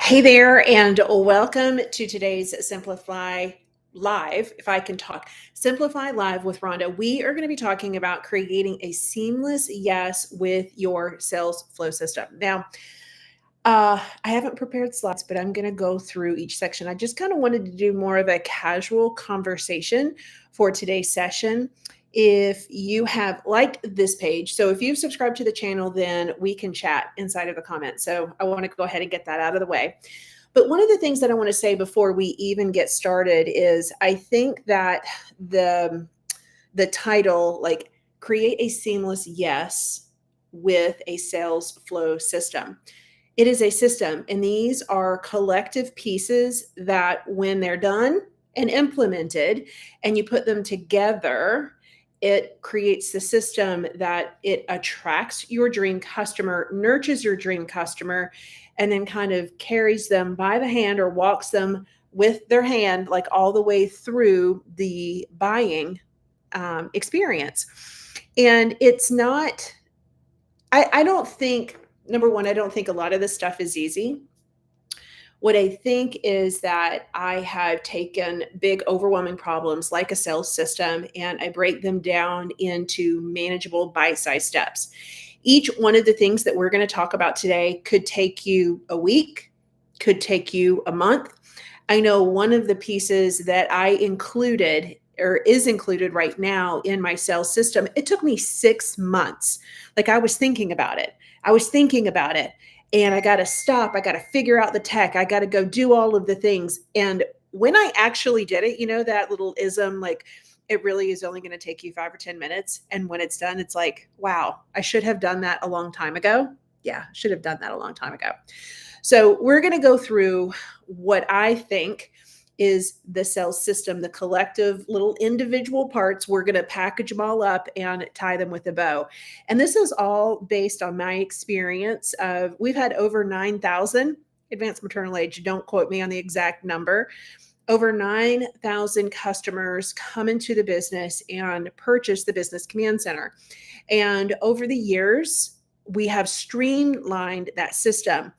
Hey there, and welcome to today's Simplify Live. If I can talk, Simplify Live with Rhonda. We are going to be talking about creating a seamless yes with your sales flow system. Now, I haven't prepared slides, but I'm going to go through each section. I just kind of wanted to do more of a casual conversation for today's session. If you have liked this page, so if you've subscribed to the channel, then we can chat inside of the comments. So I want to go ahead and get that out of the way. But one of the things that I want to say before we even get started is I think that the title, like create a seamless yes with a sales flow system. It is a system, and these are collective pieces that when they're done and implemented and you put them together, it creates the system that it attracts your dream customer, nurtures your dream customer, and then kind of carries them by the hand or walks them with their hand, like all the way through the buying experience. And it's not, I don't think, number one, I don't think a lot of this stuff is easy. What I think is that I have taken big, overwhelming problems like a sales system and I break them down into manageable bite sized steps. Each one of the things that we're going to talk about today could take you a week, could take you a month. I know one of the pieces that I included or is included right now in my sales system, it took me 6 months. Like I was thinking about it. And I got to stop. I got to figure out the tech. I got to go do all of the things. And when I actually did it, you know, that little ism, like it really is only going to take you 5 or 10 minutes. And when it's done, it's like, wow, I should have done that a long time ago. Yeah, should have done that a long time ago. So we're going to go through what I think is the sales system, the collective little individual parts. We're going to package them all up and tie them with a bow. And this is all based on my experience of, we've had over 9,000 advanced maternal age. Don't quote me on the exact number. Over 9,000 customers come into the business and purchase the Business Command Center. And over the years, we have streamlined that system.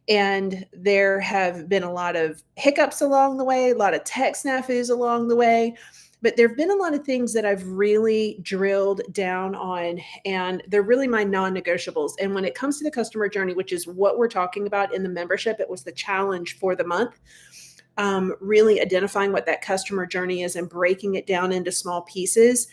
And there have been a lot of hiccups along the way, a lot of tech snafus along the way, but there have been a lot of things that I've really drilled down on, and they're really my non-negotiables. And when it comes to the customer journey, which is what we're talking about in the membership, it was the challenge for the month, really identifying what that customer journey is and breaking it down into small pieces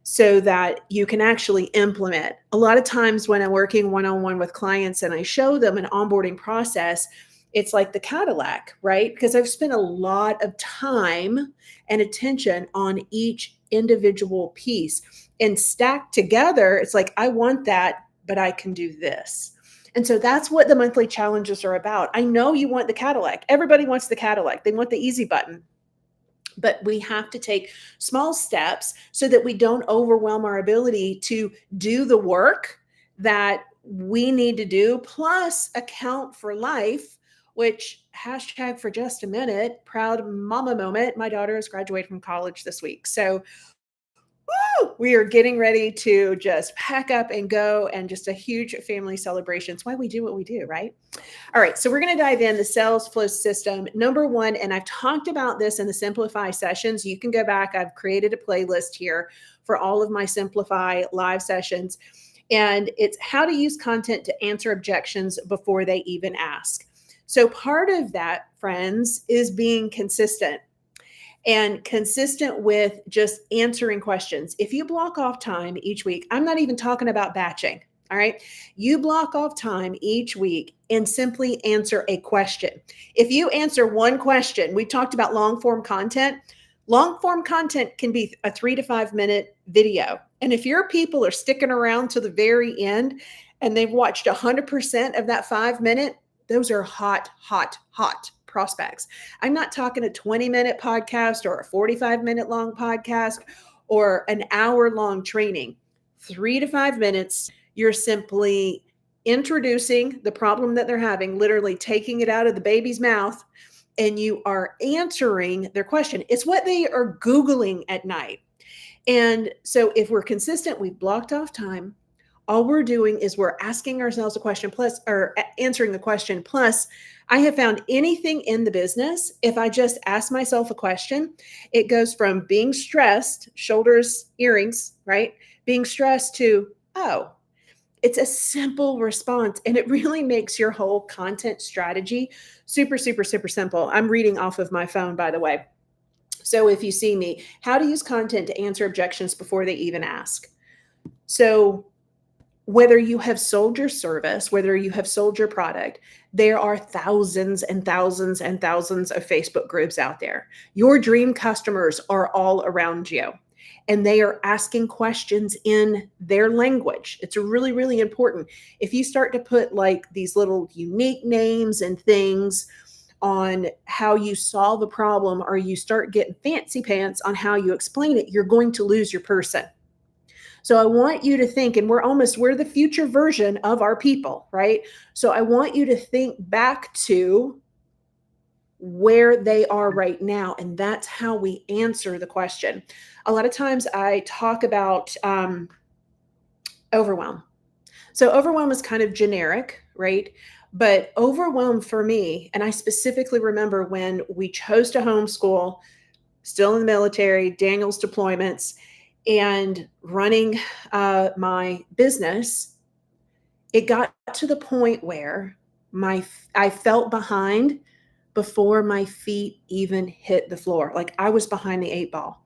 so that you can actually implement. A lot of times when I'm working one-on-one with clients and I show them an onboarding process, it's like the Cadillac, right? Because I've spent a lot of time and attention on each individual piece, and stacked together, it's like, I want that, but I can do this. And so that's what the monthly challenges are about. I know you want the Cadillac. Everybody wants the Cadillac. They want the easy button. But we have to take small steps so that we don't overwhelm our ability to do the work that we need to do, plus account for life, which hashtag for just a minute, proud mama moment. My daughter is graduating from college this week. So we are getting ready to just pack up and go, and just a huge family celebration. It's why we do what we do, right? All right, so we're going to dive in the sales flow system. Number one, and I've talked about this in the Simplify sessions. You can go back. I've created a playlist here for all of my Simplify live sessions. And it's how to use content to answer objections before they even ask. So part of that, friends, is being consistent. And consistent with just answering questions. If you block off time each week, I'm not even talking about batching. All right. You block off time each week and simply answer a question. If you answer one question, we talked about long form content. Long form content can be a 3 to 5 minute video. And if your people are sticking around to the very end and they've watched 100% of that 5 minute, those are hot prospects. I'm not talking a 20-minute podcast or a 45-minute long podcast or an hour-long training. 3 to 5 minutes, you're simply introducing the problem that they're having, literally taking it out of the baby's mouth, and you are answering their question. It's what they are Googling at night. And so if we're consistent, we've blocked off time. All we're doing is we're asking ourselves a question plus, or answering the question. Plus, I have found anything in the business, if I just ask myself a question, it goes from being stressed, shoulders, earrings, right? Being stressed to, oh, it's a simple response, and it really makes your whole content strategy super, super, super simple. I'm reading off of my phone, by the way. So if you see me, how to use content to answer objections before they even ask. So whether you have sold your service, whether you have sold your product, there are thousands and thousands and thousands of Facebook groups out there. Your dream customers are all around you, and they are asking questions in their language. It's really, really important. If you start to put like these little unique names and things on how you solve a problem, or you start getting fancy pants on how you explain it, you're going to lose your person. So I want you to think, and we're the future version of our people, right? So I want you to think back to where they are right now. And that's how we answer the question. A lot of times I talk about overwhelm. So overwhelm is kind of generic, right? But overwhelm for me, and I specifically remember when we chose to homeschool, still in the military, Daniel's deployments, and running my business, it got to the point where I felt behind before my feet even hit the floor. Like I was behind the 8 ball.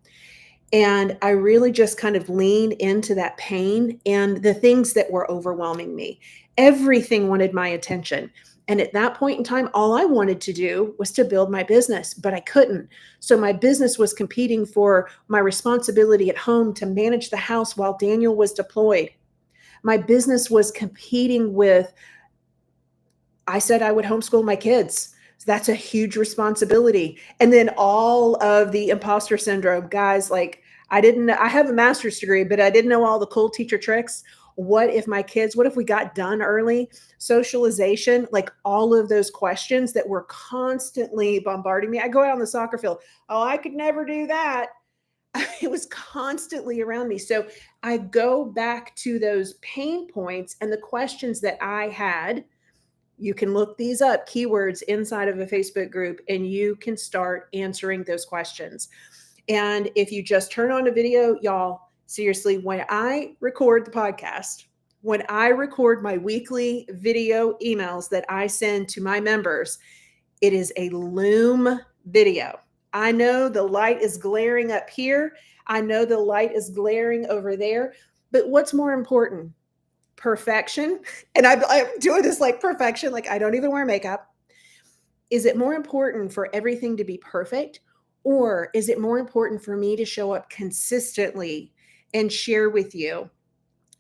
And I really just kind of leaned into that pain and the things that were overwhelming me. Everything wanted my attention. And at that point in time, all I wanted to do was to build my business, but I couldn't. So my business was competing for my responsibility at home to manage the house while Daniel was deployed. My business was competing with, I said I would homeschool my kids. That's a huge responsibility. And then all of the imposter syndrome, guys, like I have a master's degree, but I didn't know all the cool teacher tricks. What if we got done early? Socialization, like all of those questions that were constantly bombarding me. I go out on the soccer field. Oh, I could never do that. It was constantly around me. So I go back to those pain points and the questions that I had. You can look these up, keywords inside of a Facebook group, and you can start answering those questions. And if you just turn on a video, y'all, seriously, when I record the podcast, when I record my weekly video emails that I send to my members, it is a Loom video. I know the light is glaring up here. I know the light is glaring over there. But what's more important? Perfection. And I'm doing this like perfection, like I don't even wear makeup. Is it more important for everything to be perfect? Or is it more important for me to show up consistently and share with you?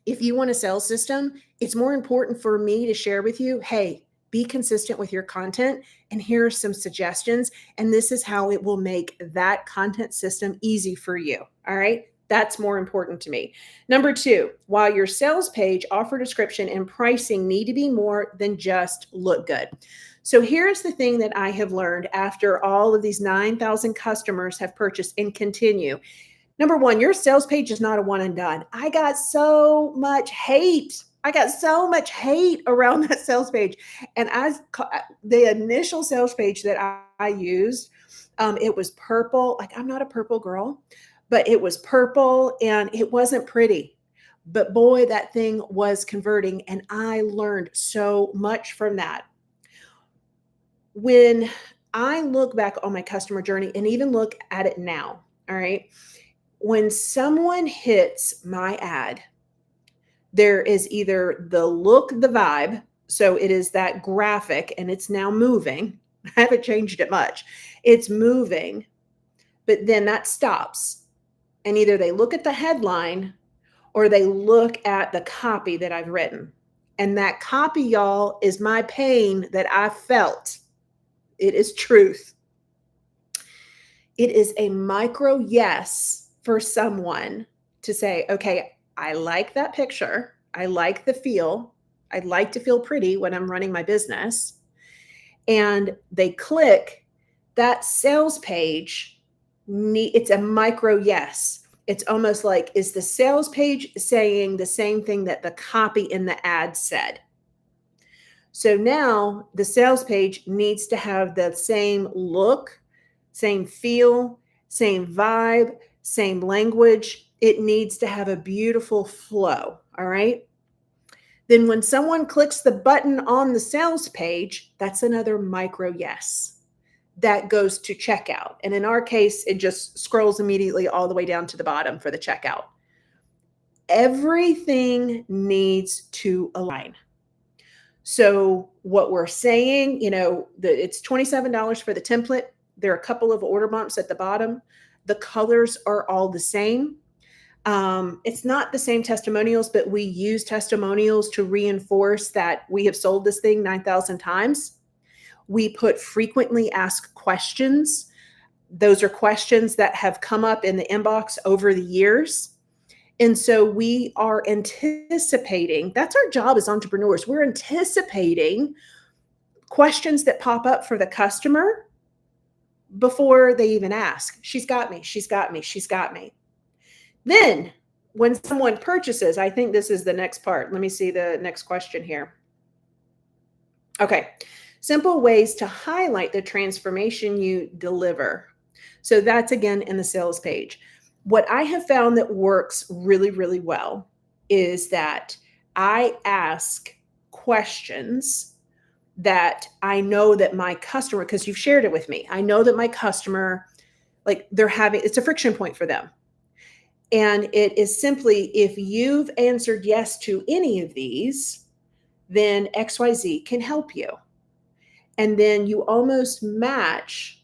If you want a sales system, it's more important for me to share with you, hey, be consistent with your content. And here are some suggestions. And this is how it will make that content system easy for you. All right. That's more important to me. Number 2, while your sales page, offer description, and pricing need to be more than just look good. So here's the thing that I have learned after all of these 9,000 customers have purchased and continue. Number 1, your sales page is not a one and done. I got so much hate. Around that sales page. And the initial sales page that I used, it was purple. Like I'm not a purple girl, but it was purple and it wasn't pretty. But boy, that thing was converting. And I learned so much from that. When I look back on my customer journey and even look at it now, all right, when someone hits my ad, there is either the look, the vibe. So it is that graphic and it's now moving. I haven't changed it much. It's moving, but then that stops. And either they look at the headline or they look at the copy that I've written. And that copy, y'all, is my pain that I felt. It is truth. It is a micro yes for someone to say, okay, I like that picture. I like the feel. I'd like to feel pretty when I'm running my business. And they click that sales page. It's a micro yes. It's almost like, is the sales page saying the same thing that the copy in the ad said? So now the sales page needs to have the same look, same feel, same vibe, same language. It needs to have a beautiful flow. All right. Then when someone clicks the button on the sales page, that's another micro yes. That goes to checkout. And in our case, it just scrolls immediately all the way down to the bottom for the checkout. Everything needs to align. So what we're saying, it's $27 for the template. There are a couple of order bumps at the bottom. The colors are all the same. It's not the same testimonials, but we use testimonials to reinforce that we have sold this thing 9,000 times. We put frequently asked questions. Those are questions that have come up in the inbox over the years. And so we are anticipating, that's our job as entrepreneurs. We're anticipating questions that pop up for the customer before they even ask. She's got me, she's got me, she's got me. Then when someone purchases, I think this is the next part. Let me see the next question here. Okay. Simple ways to highlight the transformation you deliver. So that's again in the sales page. What I have found that works really, really well is that I ask questions that I know that my customer, because you've shared it with me, I know that my customer, like it's a friction point for them. And it is simply, if you've answered yes to any of these, then XYZ can help you. And then you almost match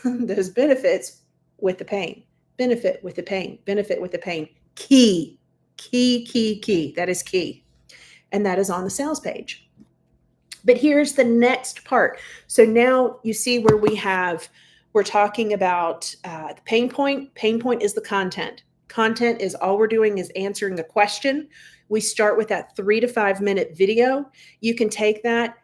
those benefits with the pain. Benefit with the pain, benefit with the pain. Key. That is key. And that is on the sales page. But here's the next part. So now you see where we're talking about the pain point. Pain point is the content. Content is all we're doing is answering a question. We start with that 3 to 5 minute video. You can take that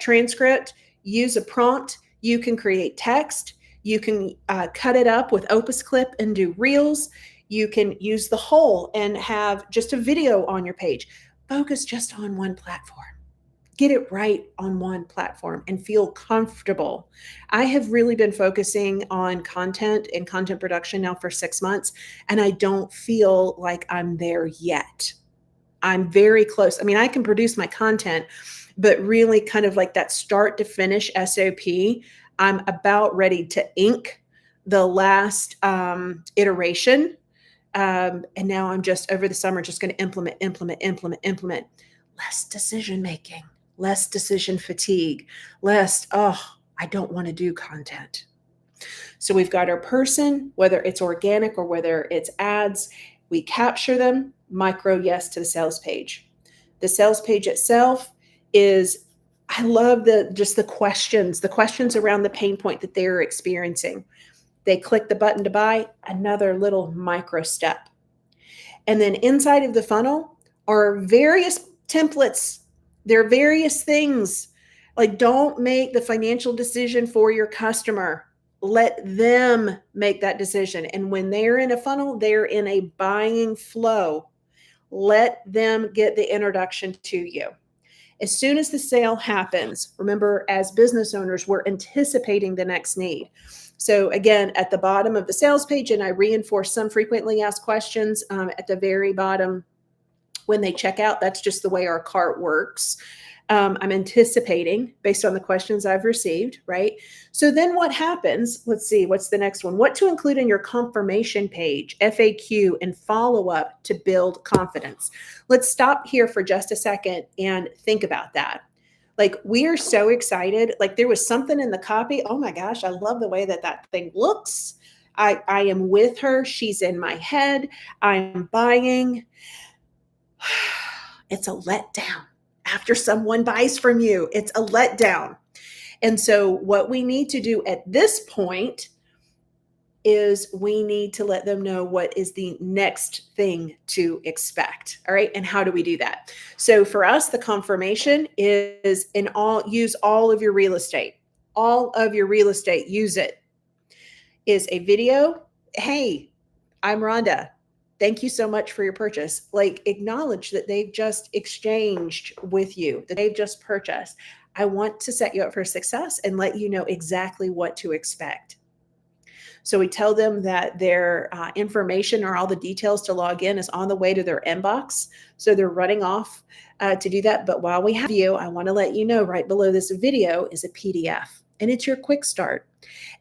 transcript, use a prompt. You can create text. You can cut it up with Opus Clip and do reels. You can use the whole and have just a video on your page. Focus just on one platform. Get it right on one platform and feel comfortable. I have really been focusing on content and content production now for 6 months, and I don't feel like I'm there yet. I'm very close. I mean, I can produce my content, but really kind of like that start to finish SOP, I'm about ready to ink the last iteration. And now I'm just over the summer, just going to implement. Less decision making, less decision fatigue, I don't want to do content. So we've got our person, whether it's organic or whether it's ads, we capture them, micro yes to the sales page. The sales page itself is, I love the questions around the pain point that they're experiencing. They click the button to buy, another little micro step. And then inside of the funnel are various templates. There are various things. Like, don't make the financial decision for your customer. Let them make that decision. And when they're in a funnel, they're in a buying flow. Let them get the introduction to you. As soon as the sale happens, remember, as business owners, we're anticipating the next need. So again, at the bottom of the sales page, and I reinforce some frequently asked questions at the very bottom when they check out. That's just the way our cart works. I'm anticipating based on the questions I've received, right? So then what happens? Let's see, what's the next one? What to include in your confirmation page, FAQ, and follow-up to build confidence. Let's stop here for just a second and think about that. Like, we are so excited. Like, there was something in the copy. Oh my gosh, I love the way that thing looks. I am with her. She's in my head. I'm buying. It's a letdown. After someone buys from you, it's a letdown. And so what we need to do at this point is we need to let them know what is the next thing to expect. All right. And how do we do that? So for us, the confirmation is use all of your real estate. All of your real estate, use it. Is a video. Hey, I'm Rhonda. Thank you so much for your purchase. Like, acknowledge that they've just exchanged with you, that they've just purchased. I want to set you up for success and let you know exactly what to expect. So we tell them that their information or all the details to log in is on the way to their inbox. So they're running off to do that. But while we have you, I want to let you know right below this video is a PDF, and it's your quick start.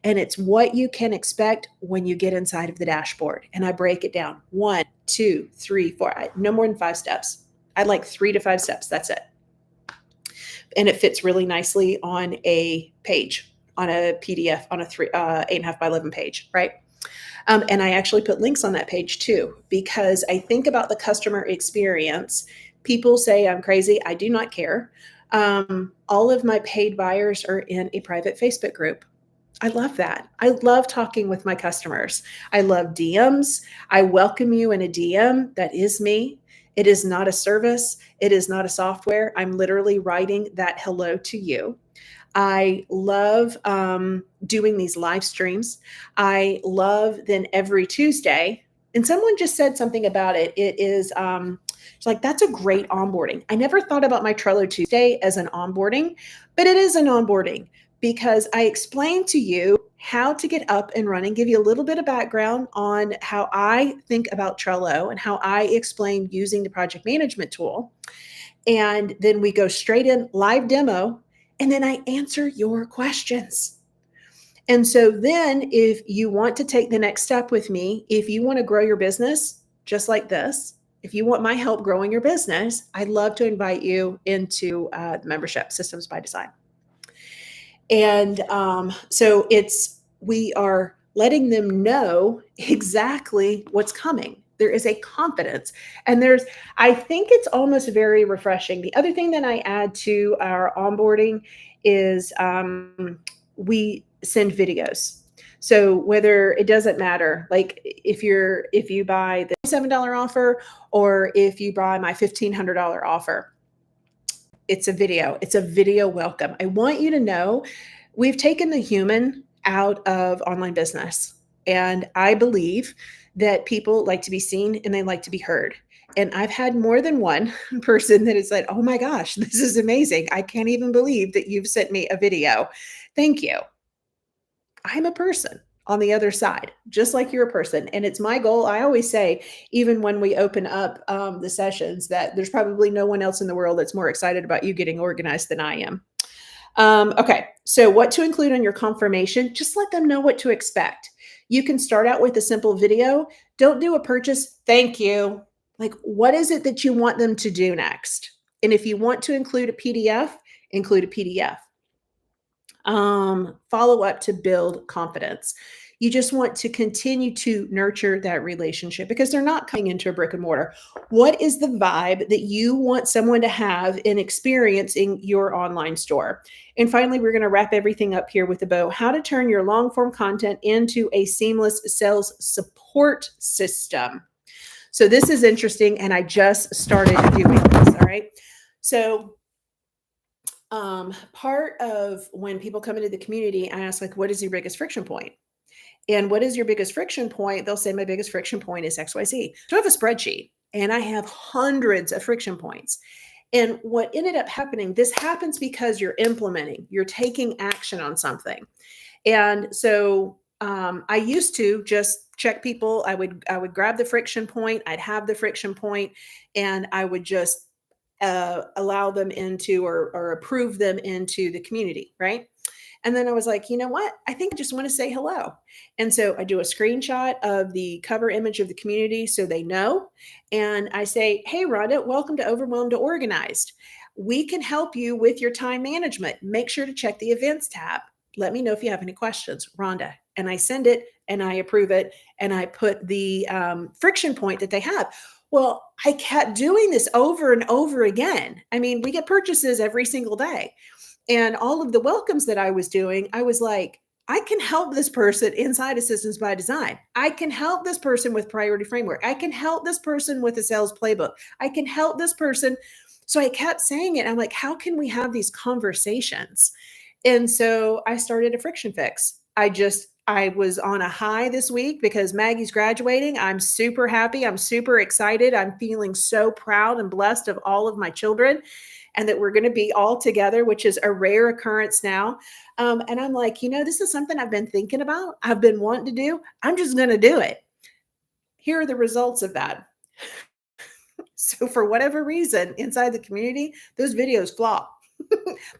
And it's what you can expect when you get inside of the dashboard. And I break it down 1, 2, 3, 4, no more than 5 steps. I like 3 to 5 steps. That's it. And it fits really nicely on a page, on a PDF, on a 8.5 by 11 page, right? And I actually put links on that page too, because I think about the customer experience. People say I'm crazy. I do not care. All of my paid buyers are in a private Facebook group. I love that. I love talking with my customers. I love DMs. I welcome you in a DM. That is me. It is not a service. It is not a software. I'm literally writing that hello to you. I love doing these live streams. I love then every Tuesday, and someone just said something about it. It is it's like, that's a great onboarding. I never thought about my Trello Tuesday as an onboarding, but it is an onboarding because I explain to you how to get up and running, give you a little bit of background on how I think about Trello and how I explain using the project management tool. And then we go straight in live demo, and then I answer your questions. And so then if you want to take the next step with me, if you want to grow your business just like this, if you want my help growing your business, I'd love to invite you into the membership Systems by Design. And so we are letting them know exactly what's coming. There is a confidence, and I think it's almost very refreshing. The other thing that I add to our onboarding is we send videos. So whether it doesn't matter, like if you buy the $7 offer or if you buy my $1,500 offer, it's a video. It's a video welcome. I want you to know we've taken the human out of online business. And I believe that people like to be seen and they like to be heard. And I've had more than one person that has said, oh my gosh, this is amazing. I can't even believe that you've sent me a video. Thank you. I'm a person on the other side, just like you're a person. And it's my goal. I always say, even when we open up the sessions, that there's probably no one else in the world that's more excited about you getting organized than I am. Okay, so what to include on your confirmation, just let them know what to expect. You can start out with a simple video. Don't do a purchase. Thank you. Like, what is it that you want them to do next? And if you want to include a PDF, include a PDF. Follow up to build confidence. You just want to continue to nurture that relationship because they're not coming into a brick and mortar. What is the vibe that you want someone to have in experiencing your online store? And finally, we're going to wrap everything up here with a bow. How to turn your long form content into a seamless sales support system. So this is interesting, and I just started doing this. All right. So part of when people come into the community, I ask, like, what is your biggest friction point? And what is your biggest friction point? They'll say, my biggest friction point is XYZ. So I have a spreadsheet and I have hundreds of friction points. And what ended up happening, this happens because you're implementing, you're taking action on something. And so I used to just check people. I would grab the friction point. I'd have the friction point, and I would just allow them into or approve them into the community, right? And then I was like, you know what? I think I just want to say hello. And so I do a screenshot of the cover image of the community so they know. And I say, hey, Rhonda, welcome to Overwhelmed to Organized. We can help you with your time management. Make sure to check the events tab. Let me know if you have any questions, Rhonda. And I send it and I approve it. And I put the friction point that they have. Well, I kept doing this over and over again. I mean, we get purchases every single day. And all of the welcomes that I was doing, I was like, I can help this person inside of Systems by Design. I can help this person with Priority Framework. I can help this person with a sales playbook. I can help this person. So I kept saying it. I'm like, how can we have these conversations? And so I started a friction fix. I was on a high this week because Maggie's graduating. I'm super happy. I'm super excited. I'm feeling so proud and blessed of all of my children and that we're going to be all together, which is a rare occurrence now. And I'm like, this is something I've been thinking about. I've been wanting to do. I'm just going to do it. Here are the results of that. So for whatever reason, inside the community, those videos flop.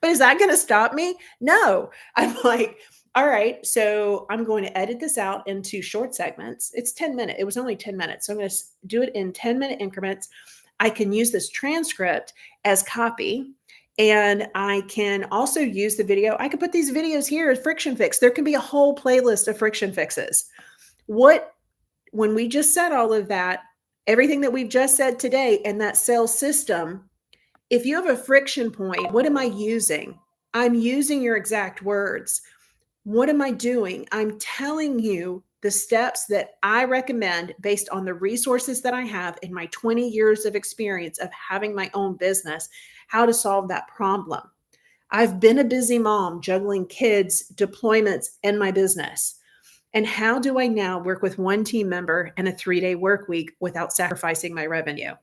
But is that going to stop me? No. I'm like, all right, so I'm going to edit this out into short segments. It's 10 minutes. It was only 10 minutes. So I'm going to do it in 10-minute increments. I can use this transcript as copy. And I can also use the video. I can put these videos here as friction fix. There can be a whole playlist of friction fixes. When we just said all of that, everything that we've just said today and that sales system, if you have a friction point, what am I using? I'm using your exact words. What am I doing? I'm telling you the steps that I recommend based on the resources that I have in my 20 years of experience of having my own business, how to solve that problem. I've been a busy mom juggling kids, deployments, and my business. And how do I now work with one team member and a 3-day work week without sacrificing my revenue?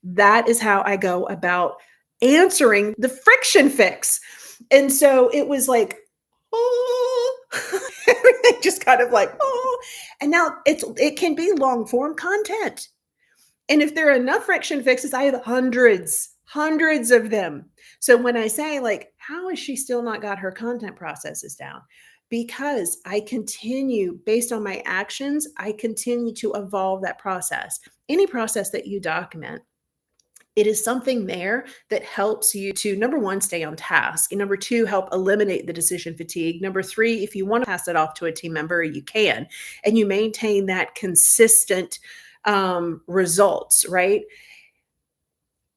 That is how I go about answering the friction fix. And so it was like, oh, everything just kind of like, oh, and now it can be long form content. And if there are enough friction fixes, I have hundreds of them. So when I say like, how has she still not got her content processes down? Because I continue, based on my actions, I continue to evolve that process. Any process that you document, it is something there that helps you to, number one, stay on task. And number two, help eliminate the decision fatigue. Number three, if you want to pass it off to a team member, you can, and you maintain that consistent results, right?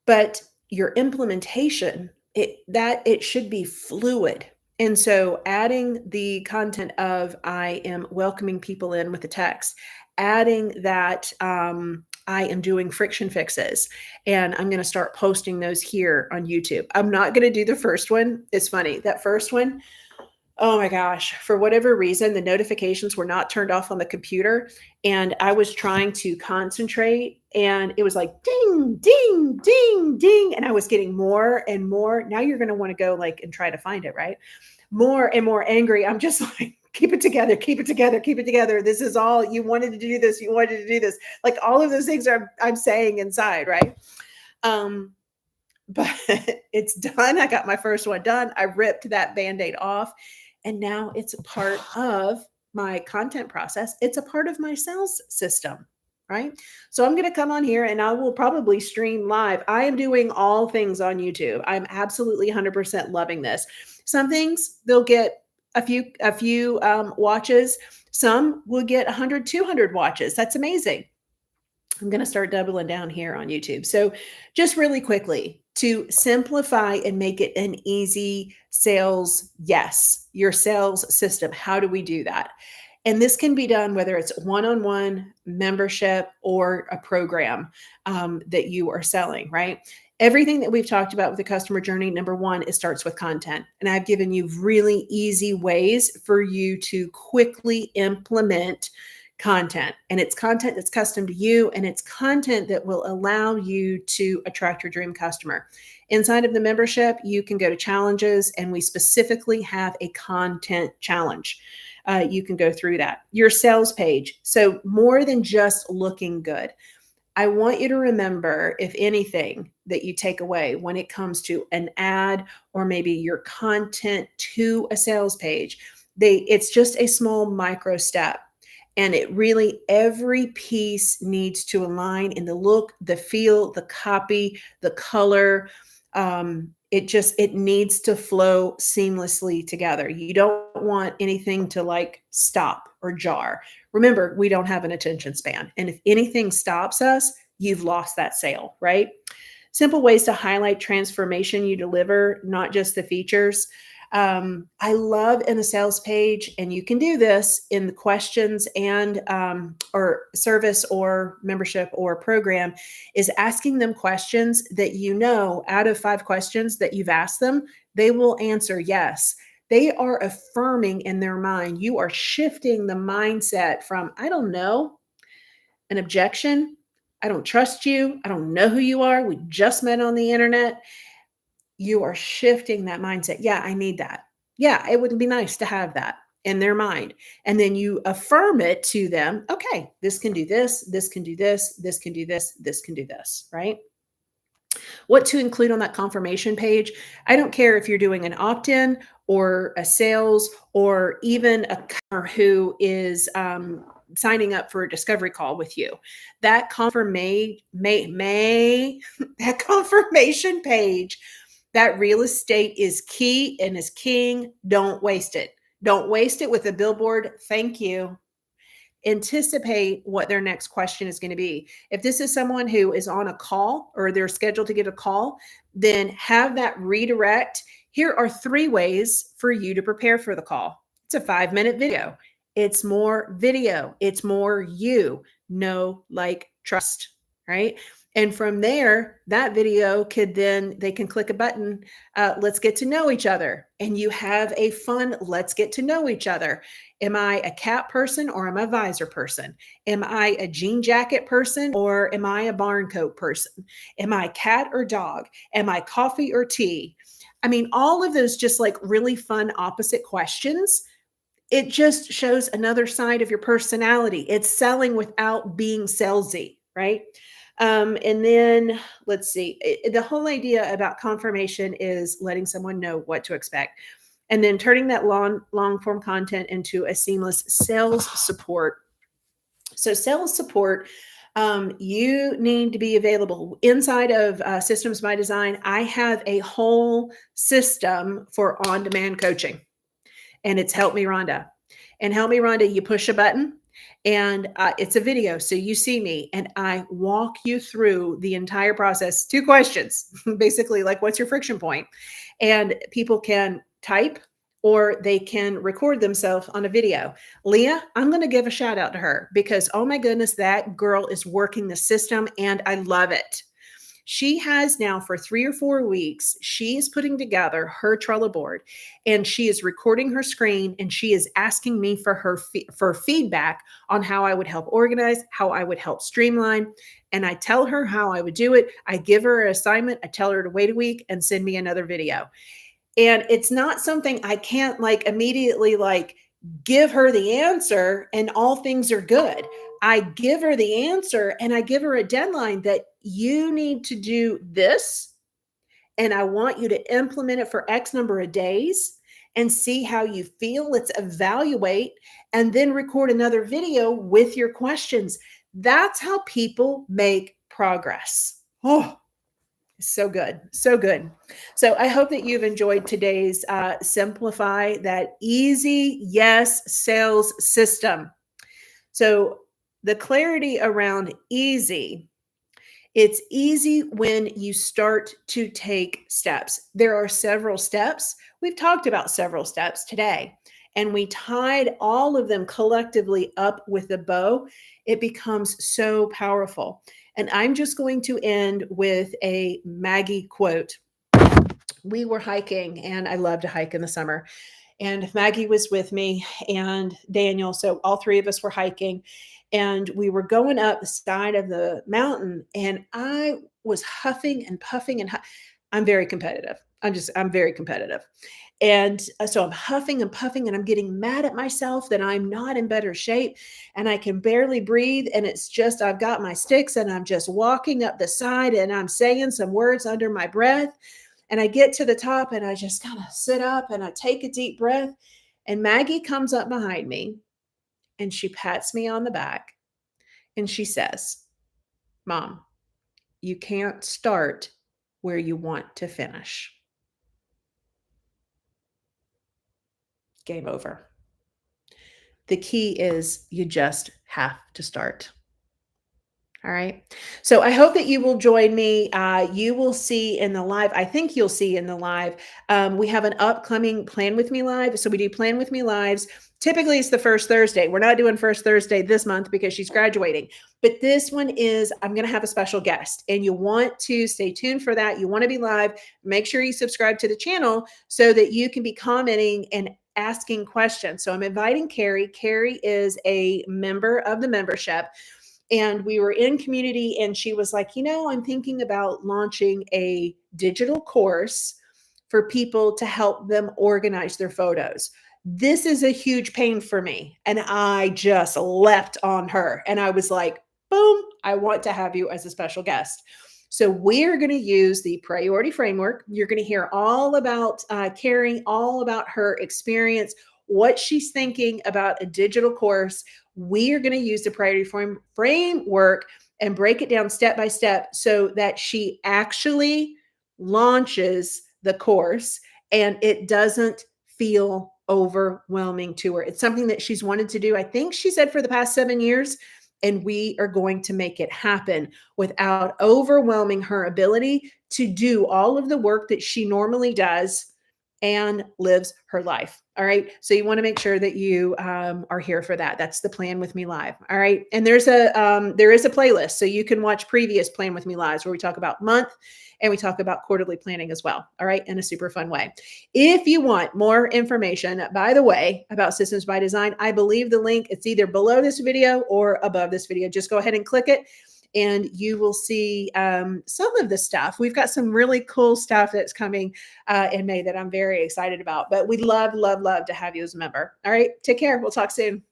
But your implementation, it should be fluid. And so adding the content of I am welcoming people in with the text, adding that I am doing friction fixes, and I'm going to start posting those here on YouTube. I'm not going to do the first one. It's funny. That first one, oh my gosh, for whatever reason, the notifications were not turned off on the computer. And I was trying to concentrate and it was like ding, ding, ding, ding. And I was getting more and more. Now you're going to want to go like and try to find it, right? More and more angry. I'm just like, keep it together, keep it together, keep it together. This is all you wanted to do this. You wanted to do this. Like all of those things I'm saying inside, right? But it's done. I got my first one done. I ripped that Band-Aid off. And now it's a part of my content process. It's a part of my sales system, right? So I'm going to come on here and I will probably stream live. I am doing all things on YouTube. I'm absolutely 100% loving this. Some things they'll get a few watches. Some will get 100, 200 watches. That's amazing. I'm going to start doubling down here on YouTube. So just really quickly, to simplify and make it an easy sales, yes, your sales system. How do we do that? And this can be done whether it's one-on-one membership or a program that you are selling, right? Everything that we've talked about with the customer journey, number one, it starts with content. And I've given you really easy ways for you to quickly implement content. And it's content that's custom to you, and it's content that will allow you to attract your dream customer. Inside of the membership, you can go to challenges, and we specifically have a content challenge. You can go through that. Your sales page. So more than just looking good. I want you to remember, if anything, that you take away when it comes to an ad or maybe your content to a sales page, it's just a small micro step. And it really, every piece needs to align in the look, the feel, the copy, the color. It needs to flow seamlessly together. You don't want anything to like stop or jar. Remember, we don't have an attention span. And if anything stops us, you've lost that sale, right? Simple ways to highlight transformation you deliver, not just the features. I love in the sales page, and you can do this in the questions and or service or membership or program, is asking them questions that out of 5 questions that you've asked them, they will answer yes. They are affirming in their mind. You are shifting the mindset from, I don't know, an objection. I don't trust you. I don't know who you are. We just met on the internet. You are shifting that mindset. Yeah, I need that. Yeah, it would be nice to have that in their mind. And then you affirm it to them. Okay, this can do this, this can do this, this can do this, this can do this, right? What to include on that confirmation page. I don't care if you're doing an opt-in or a sales or even a customer who is signing up for a discovery call with you. That that confirmation page, that real estate is key and is king. Don't waste it. Don't waste it with a billboard. Thank you. Anticipate what their next question is going to be. If this is someone who is on a call or they're scheduled to get a call, then have that redirect. Here are 3 ways for you to prepare for the call. It's a 5-minute video. It's more video. It's more you. Know, like, trust, right? And from there, that video could then, they can click a button, let's get to know each other. And you have a fun, let's get to know each other. Am I a cat person or am I a visor person? Am I a jean jacket person or am I a barn coat person? Am I cat or dog? Am I coffee or tea? I mean, all of those just like really fun opposite questions. It just shows another side of your personality. It's selling without being salesy, right? And then let's see, the whole idea about confirmation is letting someone know what to expect. And then turning that long form content into a seamless sales support. So sales support, you need to be available inside of Systems by Design. I have a whole system for on-demand coaching, and it's Help Me Rhonda. And Help Me Rhonda, you push a button and it's a video. So you see me and I walk you through the entire process. 2 questions, basically, like, what's your friction point? And people can type or they can record themselves on a video. Leah, I'm going to give a shout out to her because, oh my goodness, that girl is working the system and I love it. She has now for 3 or 4 weeks, she is putting together her Trello board and she is recording her screen and she is asking me for for feedback on how I would help organize, how I would help streamline. And I tell her how I would do it. I give her an assignment. I tell her to wait a week and send me another video. And it's not something I can't like immediately like give her the answer and all things are good. I give her the answer and I give her a deadline that you need to do this. And I want you to implement it for X number of days and see how you feel. Let's evaluate and then record another video with your questions. That's how people make progress. Oh, so good. So good. So I hope that you've enjoyed today's Simplify That Easy Yes Sales System. So the clarity around easy, it's easy when you start to take steps. There are several steps. We've talked about several steps today, and we tied all of them collectively up with a bow. It becomes so powerful. And I'm just going to end with a Maggie quote. We were hiking, and I love to hike in the summer. And Maggie was with me and Daniel. So all 3 of us were hiking and we were going up the side of the mountain and I was huffing and puffing and I'm very competitive. I'm very competitive. And so I'm huffing and puffing and I'm getting mad at myself that I'm not in better shape and I can barely breathe. And it's just, I've got my sticks and I'm just walking up the side and I'm saying some words under my breath. And I get to the top and I just kind of sit up and I take a deep breath. And Maggie comes up behind me and she pats me on the back and she says, Mom, you can't start where you want to finish. Game over. The key is you just have to start. All right. So I hope that you will join me. You will see in the live, I think you'll see in the live, we have an upcoming Plan With Me live. So we do Plan With Me lives. Typically, it's the first Thursday. We're not doing first Thursday this month because she's graduating. But this one is, I'm going to have a special guest, and you want to stay tuned for that. You want to be live. Make sure you subscribe to the channel so that you can be commenting and asking questions. So I'm inviting Carrie. Carrie is a member of the membership, and we were in community, and she was like, I'm thinking about launching a digital course for people to help them organize their photos. This is a huge pain for me. And I just leapt on her, and I was like, boom, I want to have you as a special guest. So we're going to use the priority framework. You're going to hear all about Carrie, all about her experience, what she's thinking about a digital course. We are going to use the priority framework and break it down step by step so that she actually launches the course and it doesn't feel overwhelming to her. It's something that she's wanted to do, I think she said, for the past 7 years. And we are going to make it happen without overwhelming her ability to do all of the work that she normally does and lives her life. All right. So you want to make sure that you are here for that. That's the Plan With Me live. All right. And there is a playlist, so you can watch previous Plan With Me lives where we talk about month and we talk about quarterly planning as well. All right. In a super fun way. If you want more information, by the way, about Systems by Design, I believe the link, it's either below this video or above this video. Just go ahead and click it, and you will see some of the stuff. We've got some really cool stuff that's coming in May that I'm very excited about. But we'd love, love, love to have you as a member. All right. Take care. We'll talk soon.